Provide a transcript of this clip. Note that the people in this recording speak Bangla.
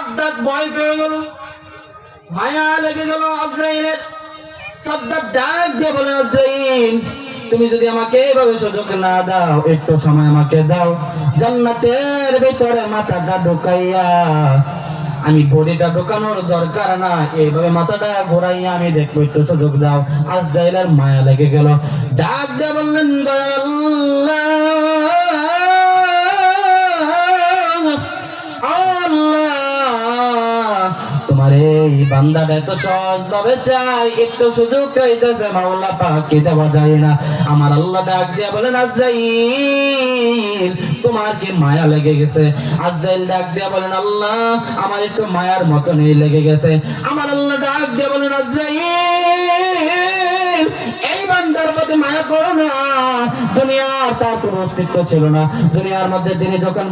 সাদ্দাত ভয় পেয়ে গেল, মায়া লেগে গেল আজরাইলের। সাদ্দাত ডাক দিয়ে বলে, আজরাইল তুমি যদি আমাকে এইভাবে সুযোগ না দাও, একটু সময় আমাকে দাও, জান্নাতের ভিতরে মাথাটা ঢুকাইয়া, আমি বডিটা ঢোকানোর দরকার না, এইভাবে মাথাটা ঘোরাইয়া আমি দেখবো, একটু সুযোগ দাও। আজরাইলের মায়া লেগে গেল, ডাক দিয়ে বললেন, তোমার এই বান্দাটা এত সহজ ভাবে চাই, একটু সুযোগ চাইতেছে, মাওলা পাককে দেওয়া যায় না। আমার আল্লাহ ডাক দিয়া বলেন, আজরাইল তোমার কি মায়া লেগে গেছে? আজরাইল ডাক দিয়া বলেন, আল্লাহ আমার একটু মায়ার মতনই লেগে গেছে। আমার আল্লাহ ডাক দিয়া বলেন, আজরাইল এই বান্দার প্রতি মায়া করো না। দুনিয়ার তার কোনো অস্তিত্ব ছিল না, দুনিয়ার মধ্যে তিনি যখন